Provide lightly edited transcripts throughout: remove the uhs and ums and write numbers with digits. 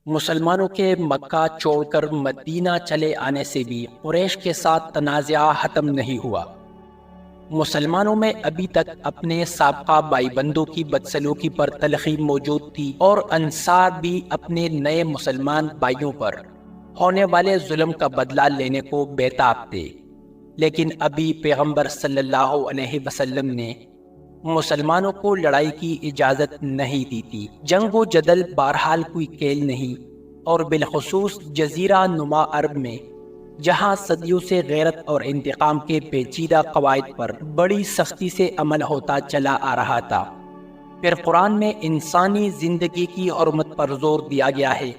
مسلمانوں کے مکہ چھوڑ کر مدینہ چلے آنے سے بھی قریش کے ساتھ تنازعہ ختم نہیں ہوا۔ مسلمانوں میں ابھی تک اپنے سابقہ بھائی بندوں کی بدسلوکی پر تلخی موجود تھی، اور انصار بھی اپنے نئے مسلمان بھائیوں پر ہونے والے ظلم کا بدلہ لینے کو بےتاب تھے۔ لیکن ابھی پیغمبر صلی اللہ علیہ وسلم نے مسلمانوں کو لڑائی کی اجازت نہیں دی تھی۔ جنگ و جدل بہرحال کوئی کھیل نہیں، اور بالخصوص جزیرہ نما عرب میں، جہاں صدیوں سے غیرت اور انتقام کے پیچیدہ قواعد پر بڑی سختی سے عمل ہوتا چلا آ رہا تھا۔ پھر قرآن میں انسانی زندگی کی حرمت پر زور دیا گیا ہے،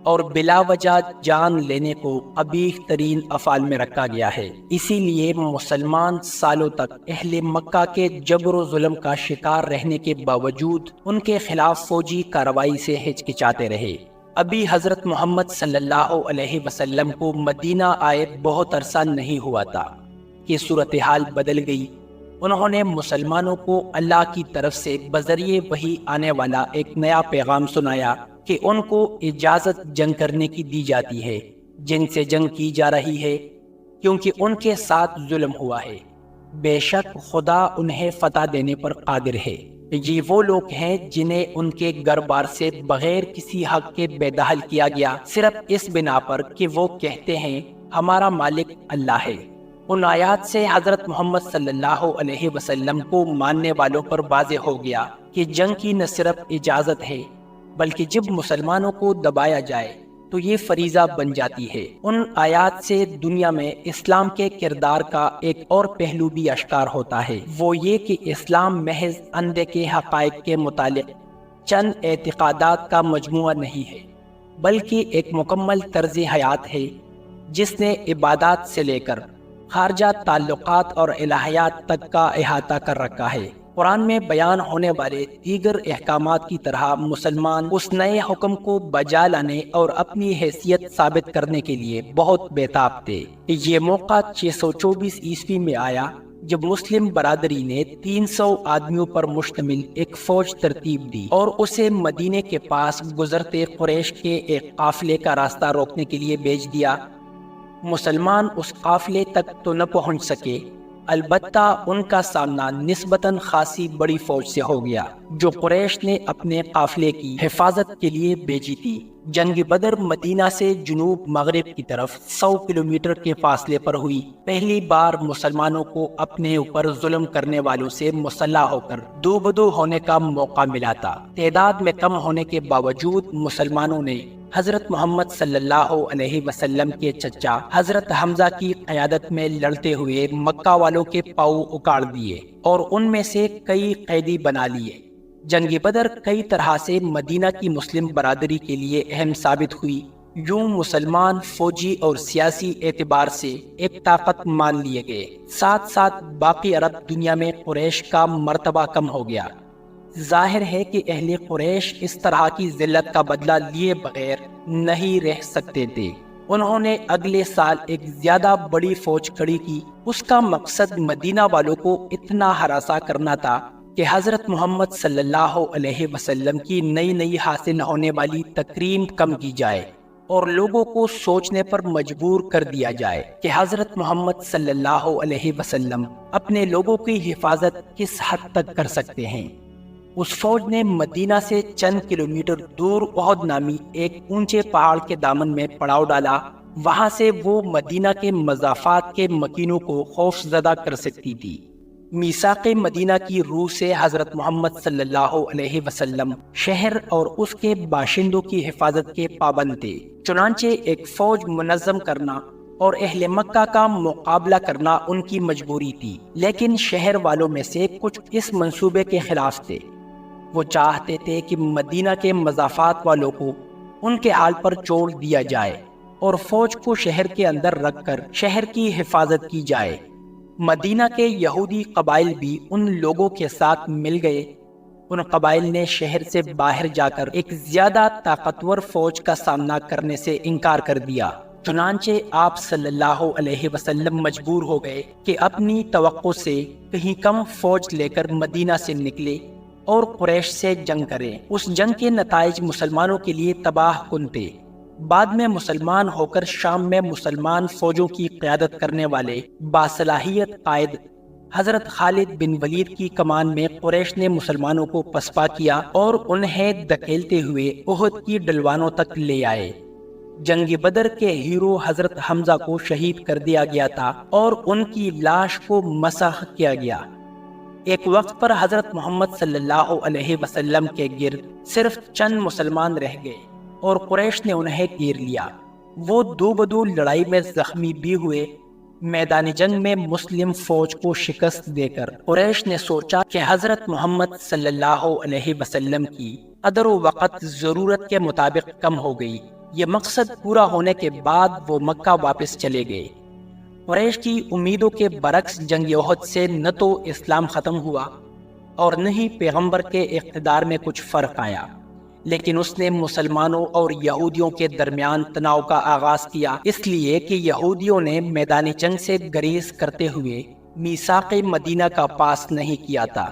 اور بلا وجہ جان لینے کو قبیح ترین افعال میں رکھا گیا ہے۔ اسی لیے مسلمان سالوں تک اہل مکہ کے جبر و ظلم کا شکار رہنے کے باوجود ان کے خلاف فوجی کارروائی سے ہچکچاتے رہے۔ ابھی حضرت محمد صلی اللہ علیہ وسلم کو مدینہ آئے بہت عرصہ نہیں ہوا تھا کہ صورتحال بدل گئی۔ انہوں نے مسلمانوں کو اللہ کی طرف سے بذریعہ وحی آنے والا ایک نیا پیغام سنایا کہ ان کو اجازت جنگ کرنے کی دی جاتی ہے، جن سے جنگ کی جا رہی ہے کیونکہ ان کے ساتھ ظلم ہوا ہے۔ بے شک خدا انہیں فتح دینے پر قادر ہے۔ یہ وہ لوگ ہیں جنہیں ان کے گھر بار سے بغیر کسی حق کے بے دخل کیا گیا، صرف اس بنا پر کہ وہ کہتے ہیں ہمارا مالک اللہ ہے۔ ان آیات سے حضرت محمد صلی اللہ علیہ وسلم کو ماننے والوں پر واضح ہو گیا کہ جنگ کی نہ صرف اجازت ہے، بلکہ جب مسلمانوں کو دبایا جائے تو یہ فریضہ بن جاتی ہے۔ ان آیات سے دنیا میں اسلام کے کردار کا ایک اور پہلو بھی اشکار ہوتا ہے، وہ یہ کہ اسلام محض اندھے کے حقائق کے متعلق چند اعتقادات کا مجموعہ نہیں ہے، بلکہ ایک مکمل طرز حیات ہے جس نے عبادات سے لے کر خارجہ تعلقات اور الہیات تک کا احاطہ کر رکھا ہے۔ قرآن میں بیان ہونے والے دیگر احکامات کی طرح مسلمان اس نئے حکم کو بجا لانے اور اپنی حیثیت ثابت کرنے کے لیے بہت بےتاب تھے۔ یہ موقع 624 عیسوی میں آیا جب مسلم برادری نے 300 آدمیوں پر مشتمل ایک فوج ترتیب دی اور اسے مدینے کے پاس گزرتے قریش کے ایک قافلے کا راستہ روکنے کے لیے بھیج دیا۔ مسلمان اس قافلے تک تو نہ پہنچ سکے، البتہ ان کا سامنا نسبتاً خاصی بڑی فوج سے ہو گیا جو قریش نے اپنے قافلے کی حفاظت کے لیے بھیجی تھی۔ جنگ بدر مدینہ سے جنوب مغرب کی طرف 100 کلومیٹر کے فاصلے پر ہوئی۔ پہلی بار مسلمانوں کو اپنے اوپر ظلم کرنے والوں سے مسلح ہو کر دو بدو ہونے کا موقع ملا تھا۔ تعداد میں کم ہونے کے باوجود مسلمانوں نے حضرت محمد صلی اللہ علیہ وسلم کے چچا حضرت حمزہ کی قیادت میں لڑتے ہوئے مکہ والوں کے پاؤں اکاڑ دیے اور ان میں سے کئی قیدی بنا لیے۔ جنگ بدر کئی طرح سے مدینہ کی مسلم برادری کے لیے اہم ثابت ہوئی۔ یوں مسلمان فوجی اور سیاسی اعتبار سے ایک طاقت مان لیے گئے، ساتھ ساتھ باقی عرب دنیا میں قریش کا مرتبہ کم ہو گیا۔ ظاہر ہے کہ اہل قریش اس طرح کی ذلت کا بدلہ لیے بغیر نہیں رہ سکتے تھے۔ انہوں نے اگلے سال ایک زیادہ بڑی فوج کھڑی کی۔ اس کا مقصد مدینہ والوں کو اتنا ہراساں کرنا تھا کہ حضرت محمد صلی اللہ علیہ وسلم کی نئی حاصل ہونے والی تکریم کم کی جائے اور لوگوں کو سوچنے پر مجبور کر دیا جائے کہ حضرت محمد صلی اللہ علیہ وسلم اپنے لوگوں کی حفاظت کس حد تک کر سکتے ہیں۔ اس فوج نے مدینہ سے چند کلومیٹر دور احد نامی ایک اونچے پہاڑ کے دامن میں پڑاؤ ڈالا۔ وہاں سے وہ مدینہ کے مضافات کے مکینوں کو خوف زدہ کر سکتی تھی۔ میثاق مدینہ کی روح سے حضرت محمد صلی اللہ علیہ وسلم شہر اور اس کے باشندوں کی حفاظت کے پابند تھے، چنانچہ ایک فوج منظم کرنا اور اہل مکہ کا مقابلہ کرنا ان کی مجبوری تھی۔ لیکن شہر والوں میں سے کچھ اس منصوبے کے خلاف تھے۔ وہ چاہتے تھے کہ مدینہ کے مضافات والوں کو ان کے حال پر چھوڑ دیا جائے اور فوج کو شہر کے اندر رکھ کر شہر کی حفاظت کی جائے۔ مدینہ کے یہودی قبائل بھی ان لوگوں کے ساتھ مل گئے۔ ان قبائل نے شہر سے باہر جا کر ایک زیادہ طاقتور فوج کا سامنا کرنے سے انکار کر دیا۔ چنانچہ آپ صلی اللہ علیہ وسلم مجبور ہو گئے کہ اپنی توقع سے کہیں کم فوج لے کر مدینہ سے نکلے اور قریش سے جنگ کریں۔ اس جنگ کے نتائج مسلمانوں کے لیے تباہ کن تھے۔ بعد میں مسلمان ہو کر شام میں مسلمان فوجوں کی قیادت کرنے والے باصلاحیت قائد حضرت خالد بن ولید کی کمان میں قریش نے مسلمانوں کو پسپا کیا اور انہیں دھکیلتے ہوئے احد کی ڈلوانوں تک لے آئے۔ جنگ بدر کے ہیرو حضرت حمزہ کو شہید کر دیا گیا تھا اور ان کی لاش کو مسح کیا گیا۔ ایک وقت پر حضرت محمد صلی اللہ علیہ وسلم کے گرد صرف چند مسلمان رہ گئے اور قریش نے انہیں گھیر لیا۔ وہ دو بدو لڑائی میں زخمی بھی ہوئے۔ میدان جنگ میں مسلم فوج کو شکست دے کر قریش نے سوچا کہ حضرت محمد صلی اللہ علیہ وسلم کی قدر و وقت ضرورت کے مطابق کم ہو گئی۔ یہ مقصد پورا ہونے کے بعد وہ مکہ واپس چلے گئے۔ قریش کی امیدوں کے برعکس جنگ احد سے نہ تو اسلام ختم ہوا اور نہ ہی پیغمبر کے اقتدار میں کچھ فرق آیا، لیکن اس نے مسلمانوں اور یہودیوں کے درمیان تناؤ کا آغاز کیا، اس لیے کہ یہودیوں نے میدان جنگ سے گریز کرتے ہوئے میثاق مدینہ کا پاس نہیں کیا تھا۔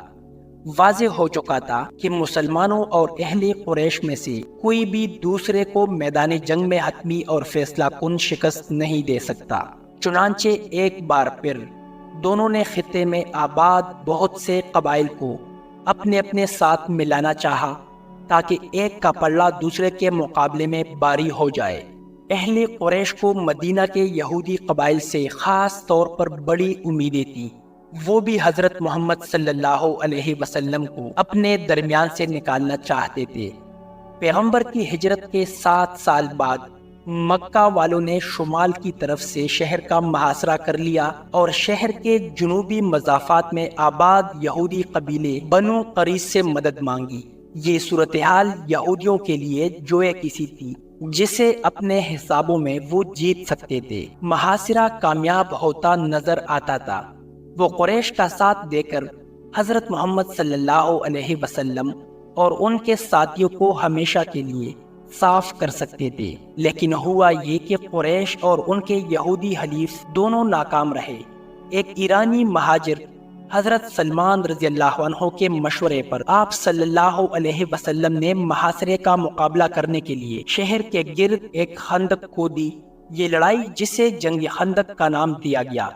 واضح ہو چکا تھا کہ مسلمانوں اور اہل قریش میں سے کوئی بھی دوسرے کو میدان جنگ میں حتمی اور فیصلہ کن شکست نہیں دے سکتا۔ چنانچہ ایک بار پھر دونوں نے خطے میں آباد بہت سے قبائل کو اپنے اپنے ساتھ ملانا چاہا تاکہ ایک کا پلڑا دوسرے کے مقابلے میں باری ہو جائے۔ اہل قریش کو مدینہ کے یہودی قبائل سے خاص طور پر بڑی امیدیں تھیں۔ وہ بھی حضرت محمد صلی اللہ علیہ وسلم کو اپنے درمیان سے نکالنا چاہتے تھے۔ پیغمبر کی ہجرت کے 7 سال بعد مکہ والوں نے شمال کی طرف سے شہر کا محاصرہ کر لیا اور شہر کے جنوبی مضافات میں آباد یہودی قبیلے بنو قریظ سے مدد مانگی۔ یہ صورتحال یہودیوں کے لیے جوئے کسی تھی جسے اپنے حسابوں میں وہ جیت سکتے تھے۔ محاصرہ کامیاب ہوتا نظر آتا تھا۔ وہ قریش کا ساتھ دے کر حضرت محمد صلی اللہ علیہ وسلم اور ان کے ساتھیوں کو ہمیشہ کے لیے صاف کر سکتے تھے، لیکن ہوا یہ کہ قریش اور ان کے یہودی حلیف دونوں ناکام رہے۔ ایک ایرانی مہاجر حضرت سلمان رضی اللہ عنہ کے مشورے پر آپ صلی اللہ علیہ وسلم نے محاصرے کا مقابلہ کرنے کے لیے شہر کے گرد ایک خندق کھودی۔ یہ لڑائی جسے جنگ خندق کا نام دیا گیا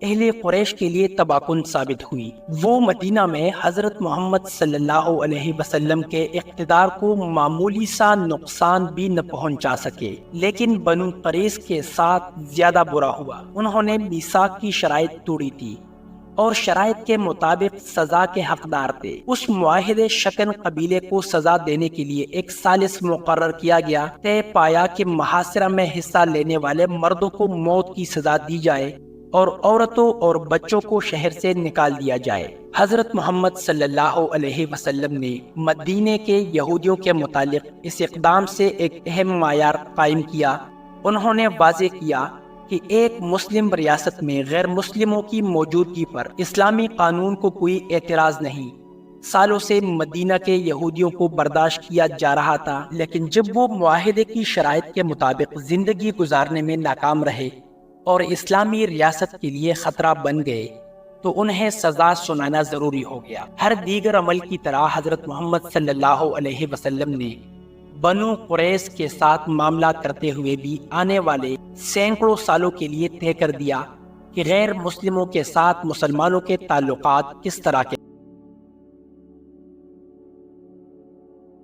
اہل قریش کے لیے تباہ کن ثابت ہوئی۔ وہ مدینہ میں حضرت محمد صلی اللہ علیہ وسلم کے اقتدار کو معمولی سا نقصان بھی نہ پہنچا سکے، لیکن بنو قریظ کے ساتھ زیادہ برا ہوا۔ انہوں نے میثاق کی شرائط توڑی تھی اور شرائط کے مطابق سزا کے حقدار تھے۔ اس معاہدے شکن قبیلے کو سزا دینے کے لیے ایک ثالث مقرر کیا گیا۔ طے پایا کہ محاصرہ میں حصہ لینے والے مردوں کو موت کی سزا دی جائے اور عورتوں اور بچوں کو شہر سے نکال دیا جائے۔ حضرت محمد صلی اللہ علیہ وسلم نے مدینے کے یہودیوں کے متعلق اس اقدام سے ایک اہم معیار قائم کیا۔ انہوں نے واضح کیا کہ ایک مسلم ریاست میں غیر مسلموں کی موجودگی پر اسلامی قانون کو کوئی اعتراض نہیں۔ سالوں سے مدینہ کے یہودیوں کو برداشت کیا جا رہا تھا، لیکن جب وہ معاہدے کی شرائط کے مطابق زندگی گزارنے میں ناکام رہے اور اسلامی ریاست کے لیے خطرہ بن گئے تو انہیں سزا سنانا ضروری ہو گیا۔ ہر دیگر عمل کی طرح حضرت محمد صلی اللہ علیہ وسلم نے بنو قریظ کے ساتھ معاملہ کرتے ہوئے بھی آنے والے سینکڑوں سالوں کے لیے طے کر دیا کہ غیر مسلموں کے ساتھ مسلمانوں کے تعلقات کس طرح کے